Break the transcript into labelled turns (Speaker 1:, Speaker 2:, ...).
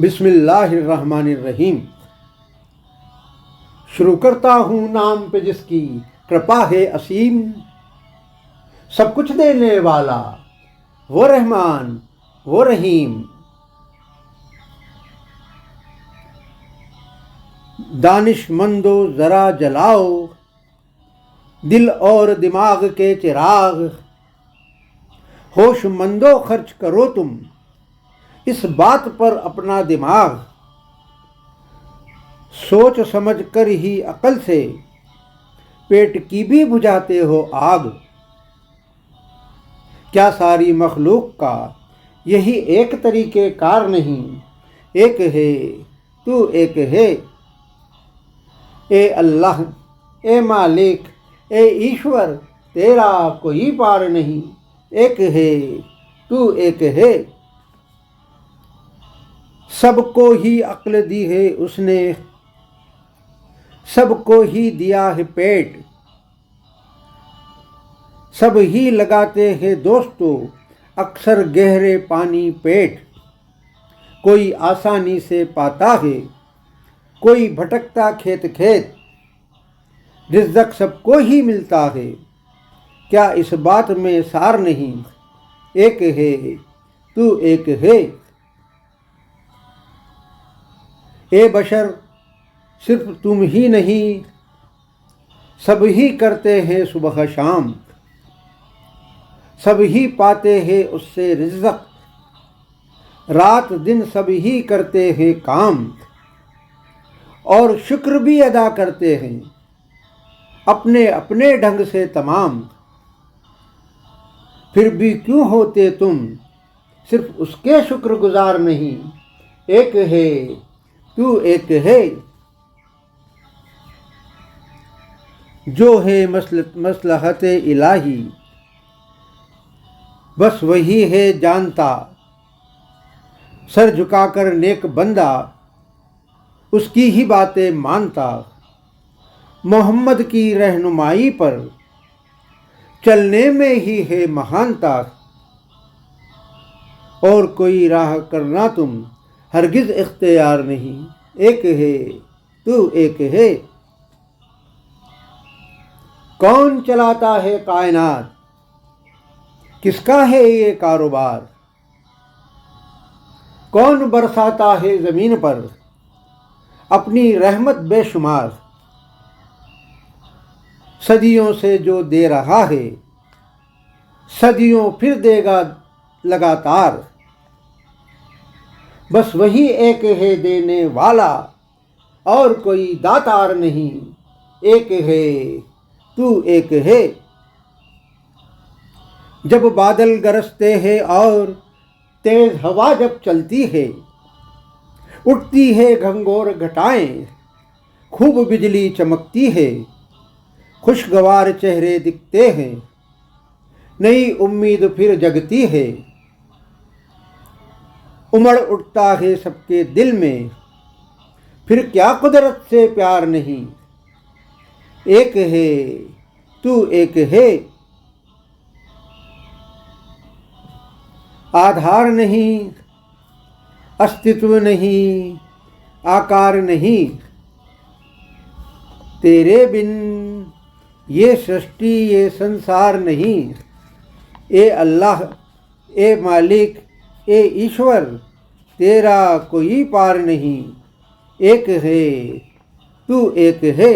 Speaker 1: बिस्मिल्लाहिर्रहमानिर्रहीम। शुरू करता हूँ नाम पे जिसकी कृपा है असीम। सब कुछ देने वाला वो रहमान वो रहीम। दानिशमंदो ज़रा जलाओ दिल और दिमाग के चिराग। होशमंदो खर्च करो तुम इस बात पर अपना दिमाग। सोच समझ कर ही अकल से पेट की भी बुझाते हो आग। क्या सारी मखलूक का यही एक तरीके कार नहीं? एक है तू एक है ए अल्लाह ए मालिक ए ईश्वर, तेरा कोई पार नहीं। एक है तू एक है। सबको ही अक्ल दी है उसने, सबको ही दिया है पेट। सब ही लगाते हैं दोस्तों अक्सर गहरे पानी पेट। कोई आसानी से पाता है, कोई भटकता खेत खेत। रिज़्क़ सबको ही मिलता है, क्या इस बात में सार नहीं? एक है तू एक है। ए बशर सिर्फ तुम ही नहीं, सब ही करते हैं सुबह शाम। सब ही पाते हैं उससे रिज़्क़, रात दिन सब ही करते हैं काम। और शुक्र भी अदा करते हैं अपने अपने ढंग से तमाम। फिर भी क्यों होते तुम सिर्फ उसके शुक्रगुजार नहीं? एक है तू एक है। जो है मसलहत इलाही बस वही है जानता। सर झुकाकर नेक बंदा उसकी ही बातें मानता। मोहम्मद की रहनुमाई पर चलने में ही है महानता। और कोई राह करना तुम हरगिज़ इख्तियार नहीं। एक है तू एक है। कौन चलाता है कायनात, किसका है ये कारोबार? कौन बरसाता है ज़मीन पर अपनी रहमत बेशुमार? सदियों से जो दे रहा है सदियों फिर देगा लगातार। बस वही एक है देने वाला, और कोई दातार नहीं। एक है तू एक है। जब बादल गरजते हैं और तेज हवा जब चलती है, उठती है घंघोर घटाएं, खूब बिजली चमकती है। खुशगवार चेहरे दिखते हैं, नई उम्मीद फिर जगती है। उमड़ उठता है सबके दिल में, फिर क्या कुदरत से प्यार नहीं? एक है तू एक है। आधार नहीं, अस्तित्व नहीं, आकार नहीं, तेरे बिन ये सृष्टि ये संसार नहीं। ए अल्लाह ए मालिक ए ईश्वर, तेरा कोई पार नहीं। एक है तू एक है।